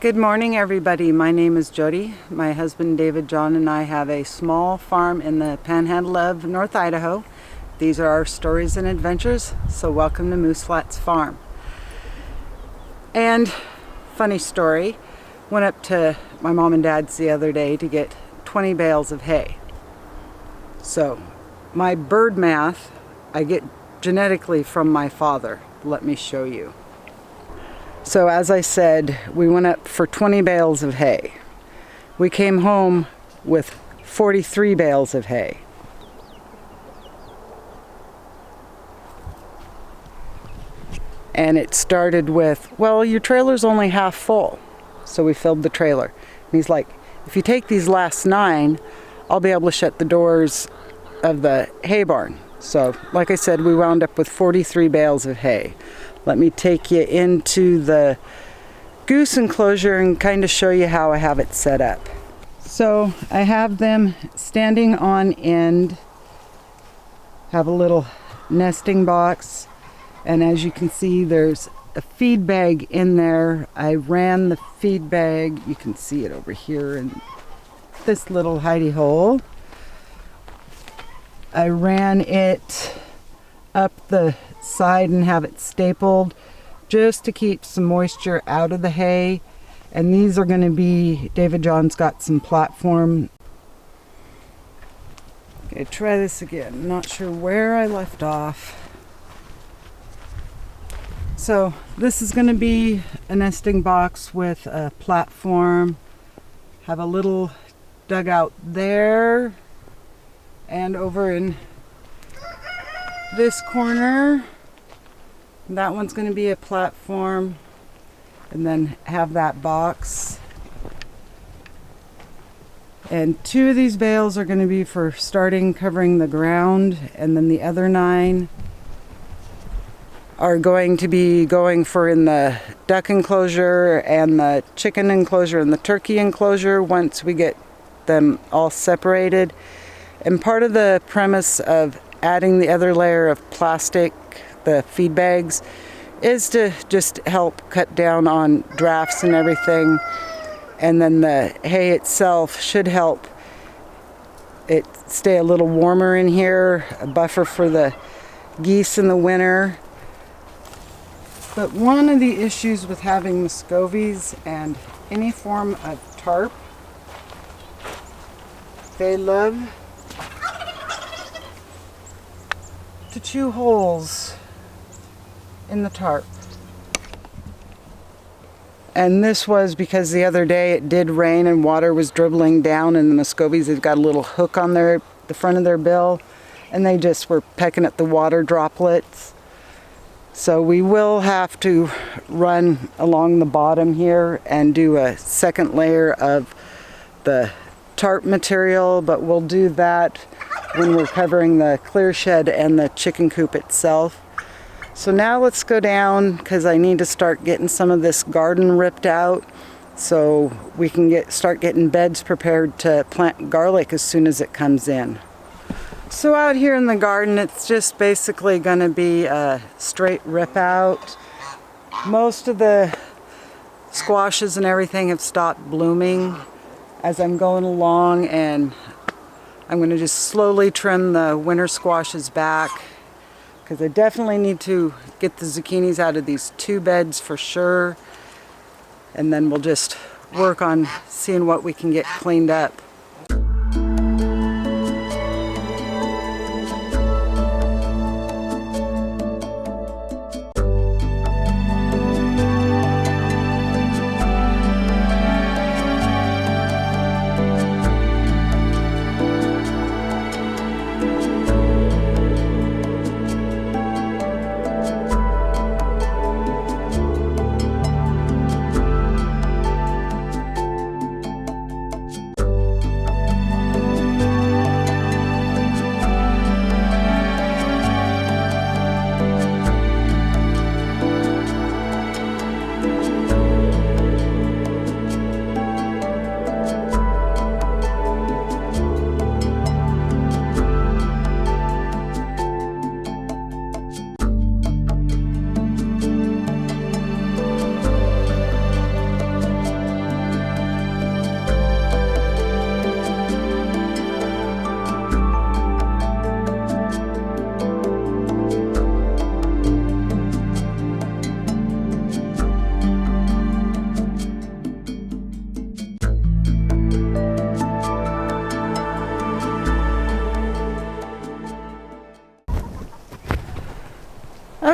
Good morning, everybody. My name is Jody. My husband David John and I have a small farm in the panhandle of North Idaho. These are our stories and adventures, so welcome to Moose Flats Farm. And funny story, went up to my mom and dad's the other day to get 20 bales of hay. So my bird math I get genetically from my father. Let me show you. So as I said, we went up for 20 bales of hay. We came home with 43 bales of hay. And it started with, well, your trailer's only half full. So we filled the trailer. And he's like, if you take these last 9, I'll be able to shut the doors of the hay barn. So, like I said, we wound up with 43 bales of hay. Let me take you into the goose enclosure and kind of show you how I have it set up. So I have them standing on end, have a little nesting box, and as you can see there's a feed bag in there. I ran the feed bag, you can see it over here in this little hidey hole. I ran it up the side and have it stapled just to keep some moisture out of the hay. And these are going to be, David John's got some platform. Okay, try this again. Not sure where I left off. So this is going to be a nesting box with a platform. Have a little dugout there and over in this corner. That one's going to be a platform, and then have that box. And 2 of these bales are going to be for starting covering the ground, and then the other 9 are going to be going for in the duck enclosure and the chicken enclosure and the turkey enclosure once we get them all separated. And part of the premise of adding the other layer of plastic, the feed bags, is to just help cut down on drafts and everything. And then the hay itself should help it stay a little warmer in here, a buffer for the geese in the winter. But one of the issues with having Muscovies and any form of tarp, they love to chew holes in the tarp. And this was because the other day it did rain and water was dribbling down, and the Muscovies have got a little hook on the front of their bill, and they just were pecking at the water droplets. So we will have to run along the bottom here and do a second layer of the tarp material, but we'll do that when we're covering the clear shed and the chicken coop itself. So now let's go down, because I need to start getting some of this garden ripped out so we can start getting beds prepared to plant garlic as soon as it comes in. So out here in the garden, it's just basically going to be a straight rip out. Most of the squashes and everything have stopped blooming as I'm going along, and I'm going to just slowly trim the winter squashes back, because I definitely need to get the zucchinis out of these 2 beds for sure. And then we'll just work on seeing what we can get cleaned up.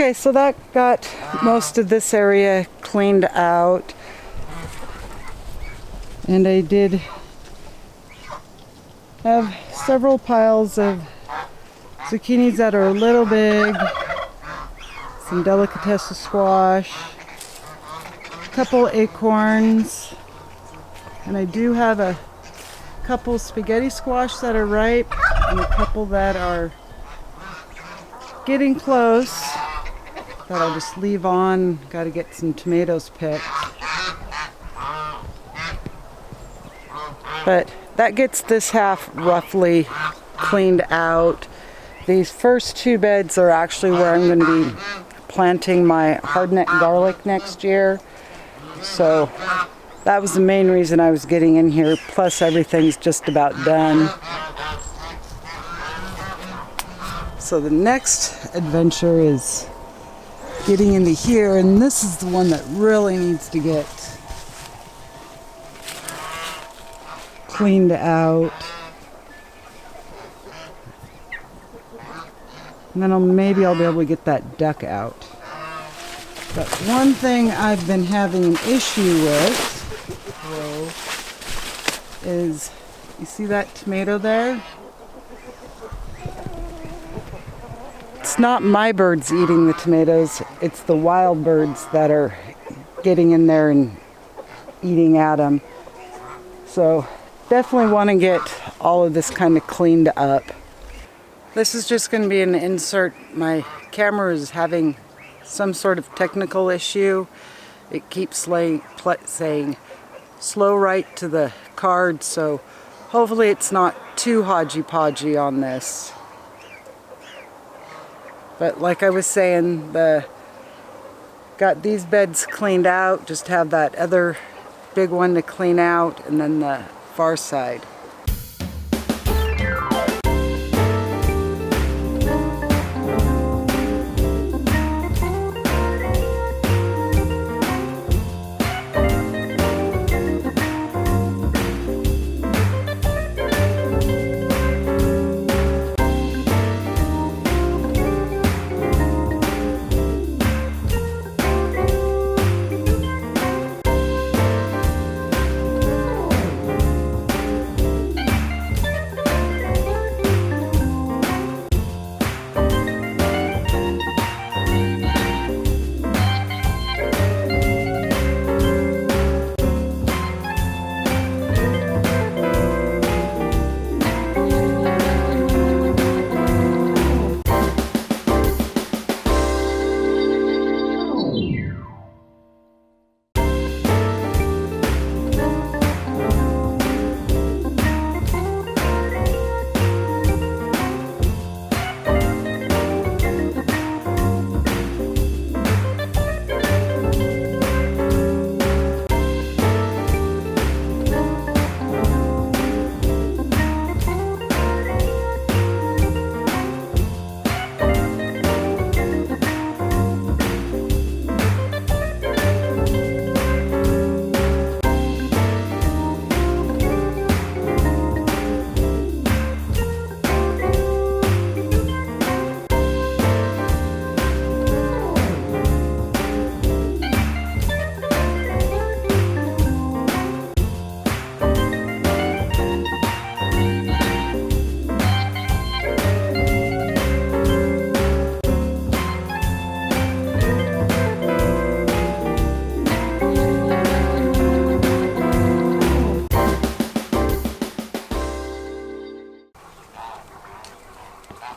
Okay, so that got most of this area cleaned out. And I did have several piles of zucchinis that are a little big, some delicatessen squash, a couple acorns, and I do have a couple spaghetti squash that are ripe and a couple that are getting close that I'll just leave on. Got to get some tomatoes picked. But that gets this half roughly cleaned out. These first two beds are actually where I'm going to be planting my hardneck garlic next year. So that was the main reason I was getting in here. Plus everything's just about done. So the next adventure is getting into here, and this is the one that really needs to get cleaned out. And then maybe I'll be able to get that duck out. But one thing I've been having an issue with is, you see that tomato there? It's not my birds eating the tomatoes, it's the wild birds that are getting in there and eating at them. So definitely want to get all of this kind of cleaned up. This is just going to be an insert. My camera is having some sort of technical issue. It keeps saying slow write to the card, so hopefully it's not too hodgy-podgy on this. But like I was saying, got these beds cleaned out, just have that other big one to clean out, and then the far side.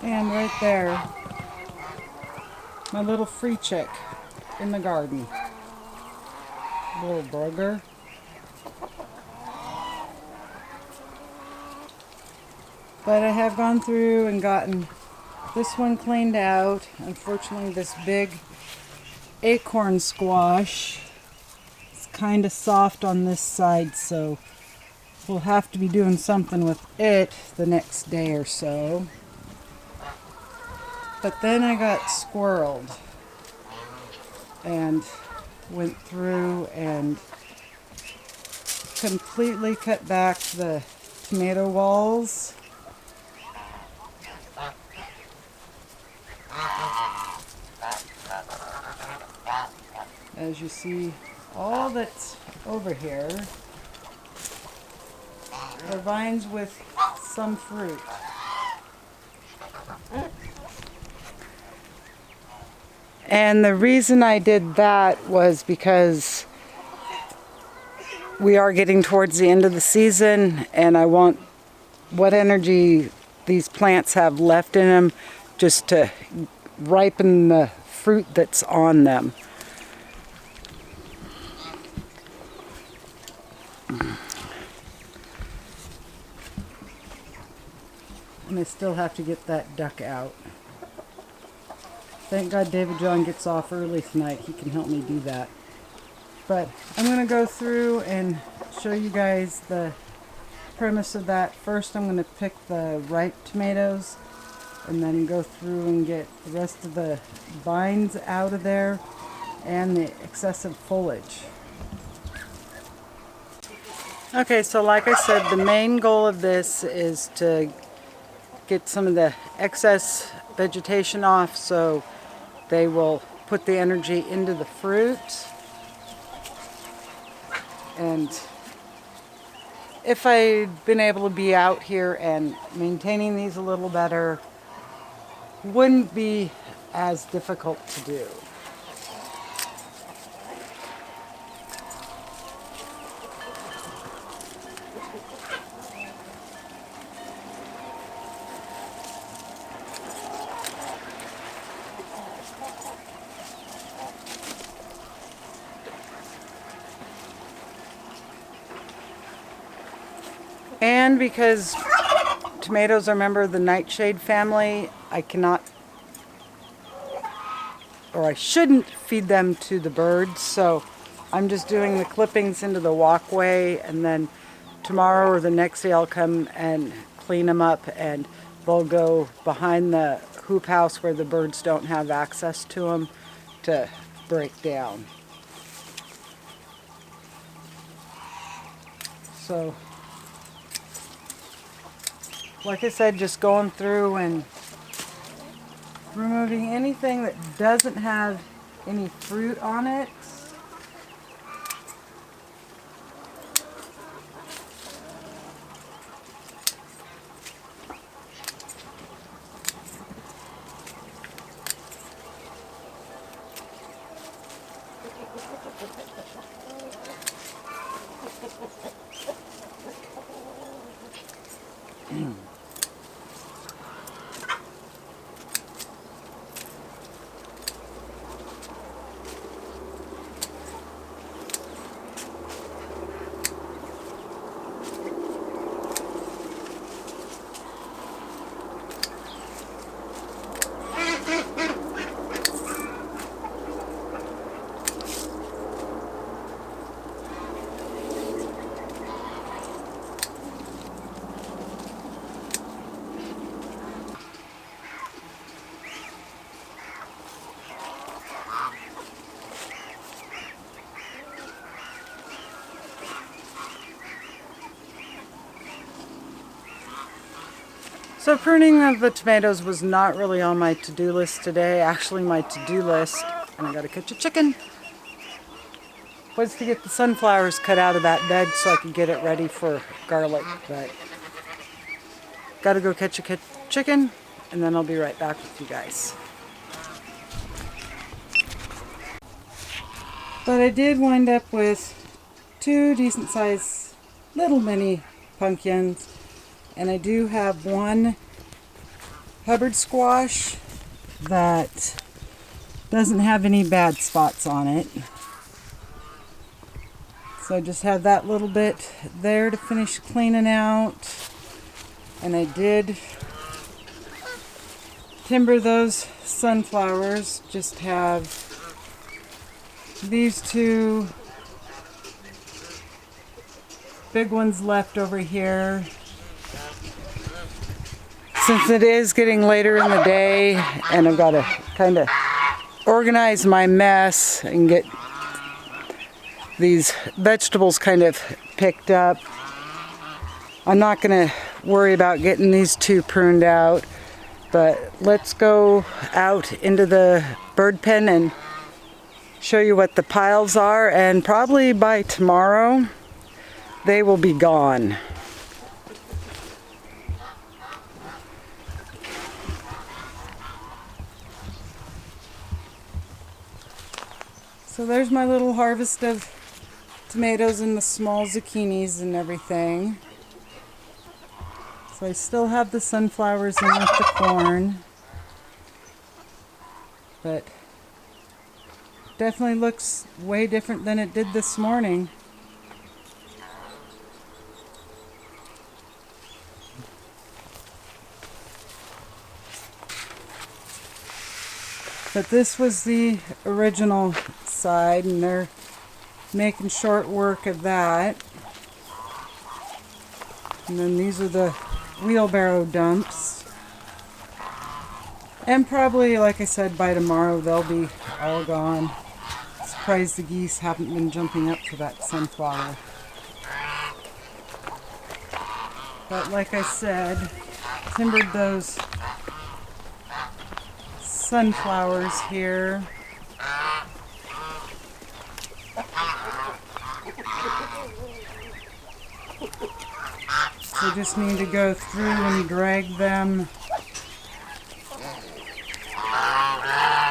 And right there, my little free chick in the garden. Little burger. But I have gone through and gotten this one cleaned out. Unfortunately, this big acorn squash is kind of soft on this side, so we'll have to be doing something with it the next day or so. But then I got squirreled and went through and completely cut back the tomato walls. as you see, all that's over here are vines with some fruit. And the reason I did that was because we are getting towards the end of the season, and I want what energy these plants have left in them just to ripen the fruit that's on them. And I still have to get that duck out. Thank God David John gets off early tonight. He can help me do that. But I'm going to go through and show you guys the premise of that. First, I'm going to pick the ripe tomatoes and then go through and get the rest of the vines out of there and the excessive foliage. Okay, so like I said, the main goal of this is to get some of the excess vegetation off so they will put the energy into the fruit. And if I'd been able to be out here and maintaining these a little better, wouldn't be as difficult to do. And because tomatoes are a member of the nightshade family, I cannot, or I shouldn't feed them to the birds, so I'm just doing the clippings into the walkway, and then tomorrow or the next day I'll come and clean them up, and they'll go behind the hoop house where the birds don't have access to them to break down. So, like I said, just going through and removing anything that doesn't have any fruit on it. So pruning of the tomatoes was not really on my to-do list today. Actually, my to-do list, and I gotta catch a chicken, was to get the sunflowers cut out of that bed so I could get it ready for garlic. But gotta go catch a chicken, and then I'll be right back with you guys. But I did wind up with 2 decent sized little mini pumpkins. And I do have one Hubbard squash that doesn't have any bad spots on it. So I just have that little bit there to finish cleaning out. And I did timber those sunflowers. Just have these 2 big ones left over here. Since it is getting later in the day and I've got to kind of organize my mess and get these vegetables kind of picked up, I'm not going to worry about getting these 2 pruned out. But let's go out into the bird pen and show you what the piles are, and probably by tomorrow they will be gone. So there's my little harvest of tomatoes and the small zucchinis and everything. So I still have the sunflowers in with the corn, but definitely looks way different than it did this morning. But this was the original side, and they're making short work of that. And then these are the wheelbarrow dumps. And probably, like I said, by tomorrow they'll be all gone. Surprised the geese haven't been jumping up to that sunflower. But like I said, timbered those sunflowers here. So just need to go through and drag them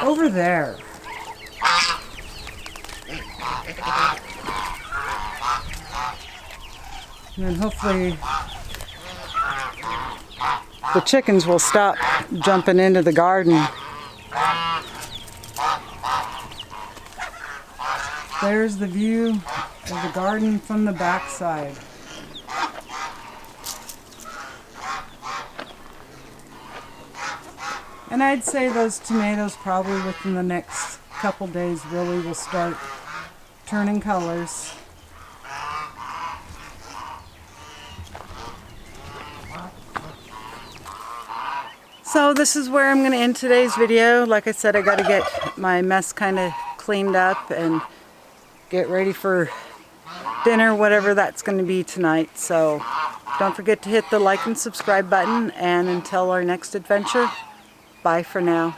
over there. And then hopefully the chickens will stop jumping into the garden. There's the view of the garden from the backside. And I'd say those tomatoes probably within the next couple days really will start turning colors. So this is where I'm going to end today's video. Like I said, I got to get my mess kind of cleaned up and get ready for dinner, whatever that's going to be tonight. So don't forget to hit the like and subscribe button, and until our next adventure, bye for now.